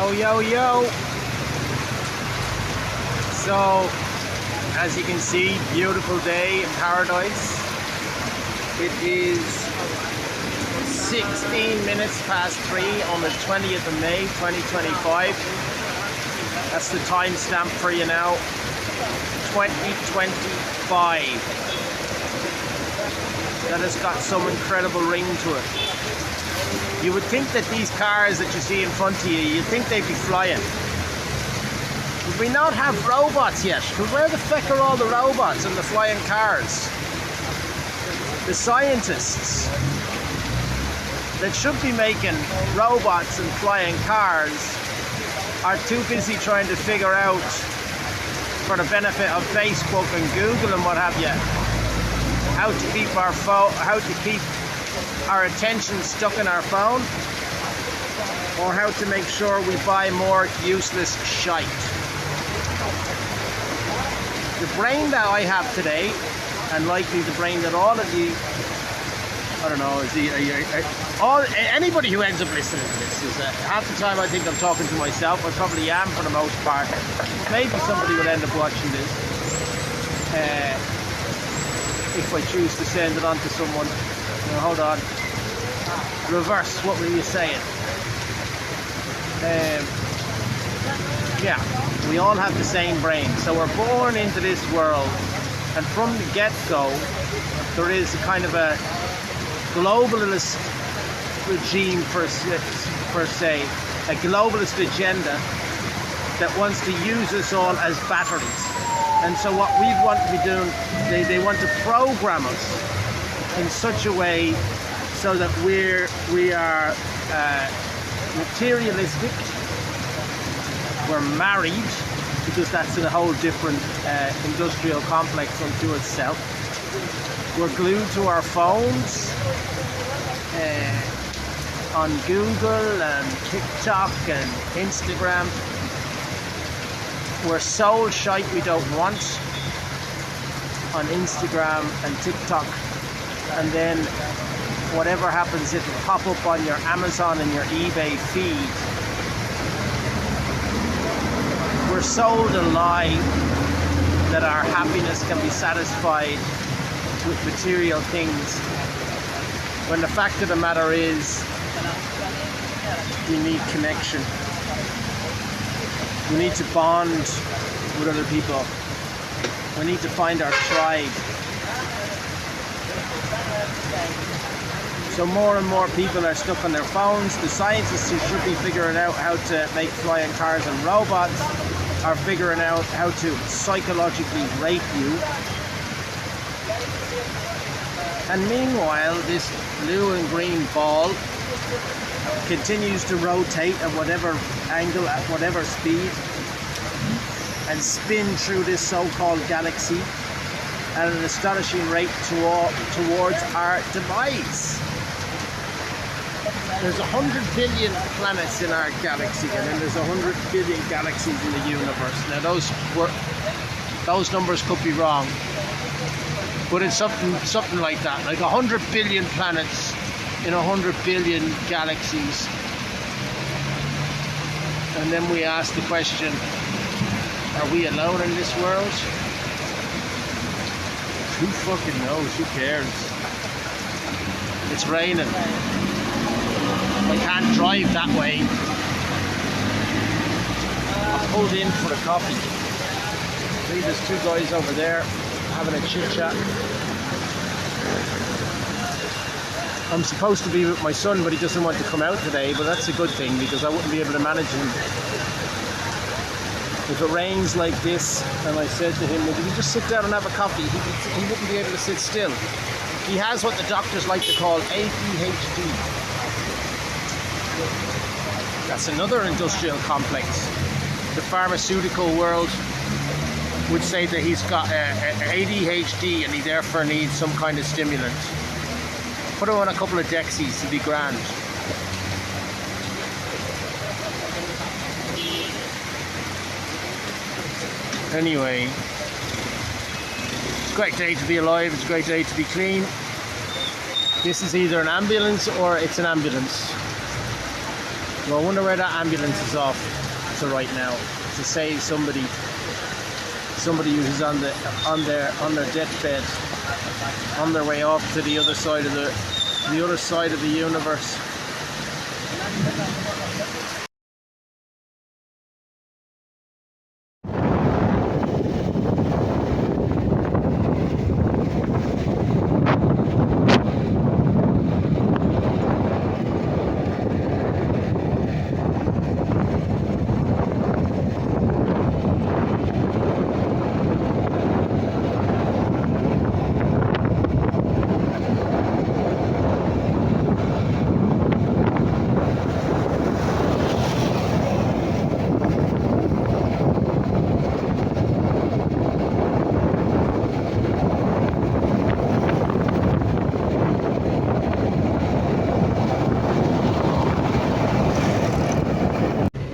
Yo, yo, yo. So, as you can see, beautiful day in paradise. It is 16 minutes past 3 on the 20th of May, 2025. That's the timestamp for you now. 2025. That has got some incredible ring to it. You would think that these cars that you see in front of you, you'd think they'd be flying. But we not have robots yet. But where the feck are all the robots and the flying cars? The scientists that should be making robots and flying cars are too busy trying to figure out, for the benefit of Facebook and Google and what have you, how to keep our attention stuck in our phone, or how to make sure we buy more useless shite. The brain that I have today, and likely the brain that all of you, I don't know, anybody who ends up listening to this is half the time I think I'm talking to myself. I probably am for the most part. Maybe somebody will end up watching this. If I choose to send it on to someone. Now, hold on. Reverse, what were you saying? Yeah, we all have the same brain. So we're born into this world, and from the get-go, there is a kind of a globalist regime per se, a globalist agenda that wants to use us all as batteries. And so what we want to be doing, they want to program us in such a way so that we are materialistic, we're married, because that's a whole different industrial complex unto itself. We're glued to our phones, on Google and TikTok and Instagram. We're sold shite we don't want on Instagram and TikTok, and then whatever happens, it'll pop up on your Amazon and your eBay feed. We're sold a lie that our happiness can be satisfied with material things, when the fact of the matter is we need connection. We need to bond with other people. We need to find our tribe. So more and more people are stuck on their phones. The scientists who should be figuring out how to make flying cars and robots are figuring out how to psychologically rape you. And meanwhile, this blue and green ball continues to rotate at whatever angle, at whatever speed, and spin through this so-called galaxy at an astonishing rate towards our demise. There's 100 billion planets in our galaxy, and then there's 100 billion galaxies in the universe. Now those numbers could be wrong, but it's something like that, like 100 billion planets in 100 billion galaxies. And then we ask the question, are we alone in this world? Who fucking knows? Who cares? It's raining. I can't drive that way. I pulled in for a coffee. See, there's two guys over there having a chit chat. I'm supposed to be with my son, but he doesn't want to come out today, but that's a good thing because I wouldn't be able to manage him. If it rains like this, and I said to him, would you just sit down and have a coffee? He wouldn't be able to sit still. He has what the doctors like to call ADHD. That's another industrial complex. The pharmaceutical world would say that he's got ADHD and he therefore needs some kind of stimulant. Put him on a couple of Dexies to be grand. Anyway, it's a great day to be alive, it's a great day to be clean. This is either an ambulance or it's an ambulance. Well, I wonder where that ambulance is off to right now to save somebody who's on their deathbed, on their way off to the other side of the universe.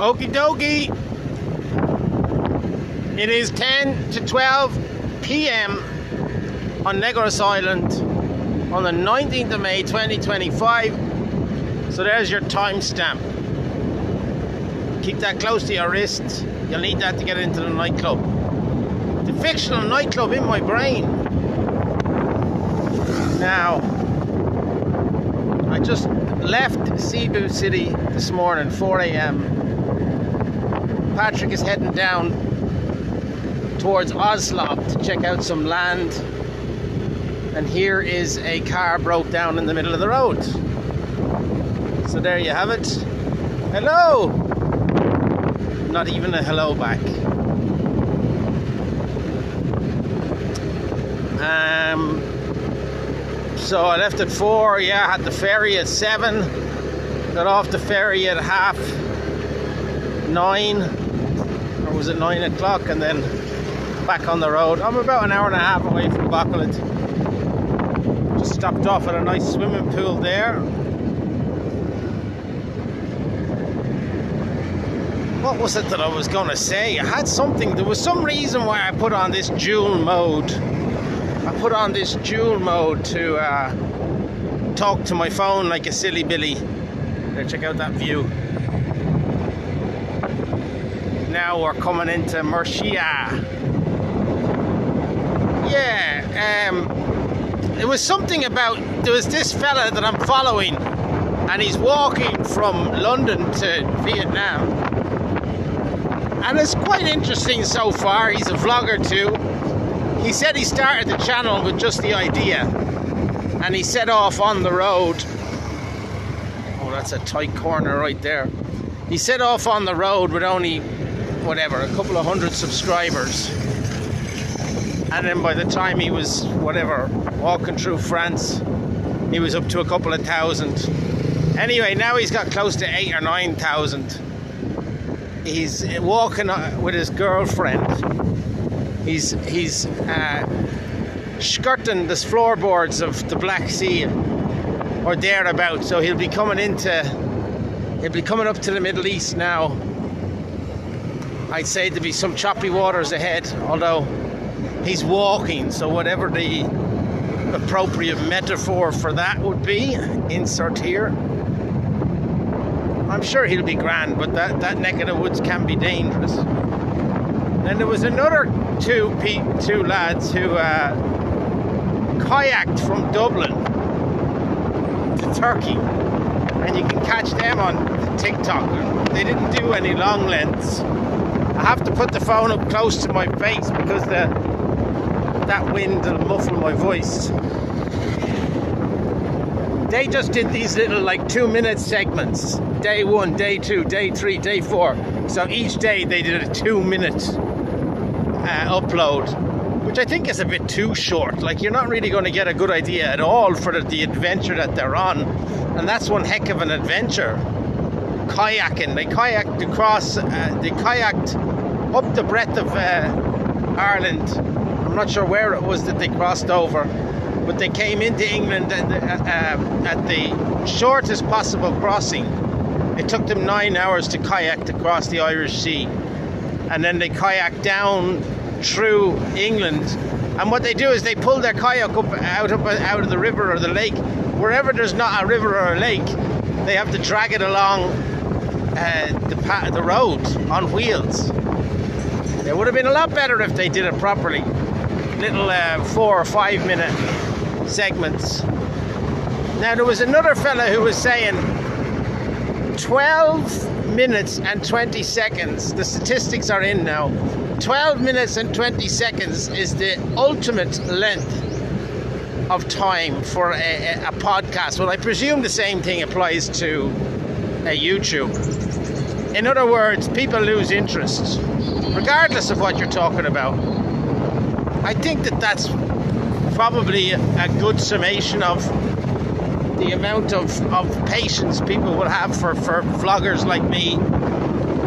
Okie dokie. It is 10 to 12 p.m. on Negros Island on the 19th of May 2025. So there's your timestamp. Keep that close to your wrist. You'll need that to get into the nightclub. The fictional nightclub in my brain. Now, I just left Cebu City this morning, 4 a.m. Patrick is heading down towards Oslo to check out some land, and here is a car broke down in the middle of the road. So there you have it. Hello! Not even a hello back. So I left at 4, had the ferry at 7, got off the ferry at 9:30, or was it 9 o'clock, and then back on the road. I'm about an hour and a half away from Buckland. Just stopped off at a nice swimming pool there. What was it that I was going to say? I had something. There was some reason why I put on this dual mode. I put on this dual mode to talk to my phone like a silly Billy. There, check out that view. Now we're coming into Murcia. It was something about, there was this fella that I'm following, and he's walking from London to Vietnam, and it's quite interesting so far. He's a vlogger too. He said he started the channel with just the idea, and he set off on the road. Oh, that's a tight corner right there. He set off on the road with only, whatever, a couple of hundred subscribers, and then by the time he was, walking through France, he was up to a couple of thousand. Anyway, now he's got close to 8,000 or 9,000. He's walking with his girlfriend. He's skirting the floorboards of the Black Sea or thereabouts. So he'll be coming up to the Middle East now. I'd say there'll be some choppy waters ahead, although he's walking, so whatever the appropriate metaphor for that would be, insert here. I'm sure he'll be grand, but that neck of the woods can be dangerous. And there was another two lads who kayaked from Dublin to Turkey, and you can catch them on TikTok. They didn't do any long lengths. I have to put the phone up close to my face because that wind will muffle my voice. They just did these little 2-minute segments. Day 1, day 2, day 3, day 4. So each day they did a 2-minute upload, which I think is a bit too short. You're not really going to get a good idea at all for the adventure that they're on. And that's one heck of an adventure. Kayaking. They kayaked across, they kayaked up the breadth of Ireland. I'm not sure where it was that they crossed over, but they came into England at the shortest possible crossing. It took them 9 hours to kayak across the Irish Sea, and then they kayaked down through England. And what they do is they pull their kayak out of the river or the lake. Wherever there's not a river or a lake, they have to drag it along the road on wheels. It would have been a lot better if they did it properly. Little 4 or 5 minute segments. Now there was another fella who was saying 12 minutes and 20 seconds. The statistics are in now. 12 minutes and 20 seconds is the ultimate length of time for a podcast. Well, I presume the same thing applies to YouTube. In other words, people lose interest, regardless of what you're talking about. I think that that's probably a good summation of the amount of patience people will have for vloggers like me.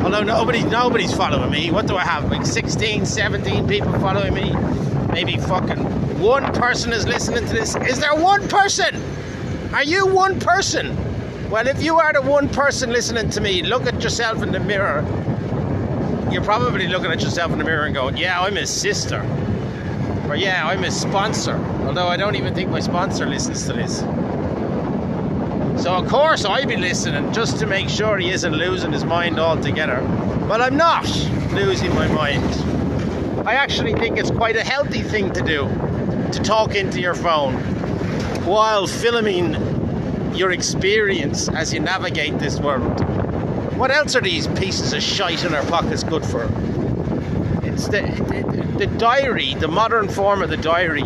Although nobody's following me. What do I have? Like 16, 17 people following me? Maybe fucking one person is listening to this. Is there one person? Are you one person? Well, if you are the one person listening to me, look at yourself in the mirror. You're probably looking at yourself in the mirror and going, yeah, I'm his sister. Or yeah, I'm his sponsor. Although I don't even think my sponsor listens to this. So of course I'd be listening just to make sure he isn't losing his mind altogether. But I'm not losing my mind. I actually think it's quite a healthy thing to do, to talk into your phone while filming your experience as you navigate this world. What else are these pieces of shite in our pockets good for? It's the diary, the modern form of the diary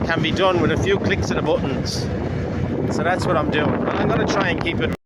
can be done with a few clicks of the buttons. So that's what I'm doing. I'm going to try and keep it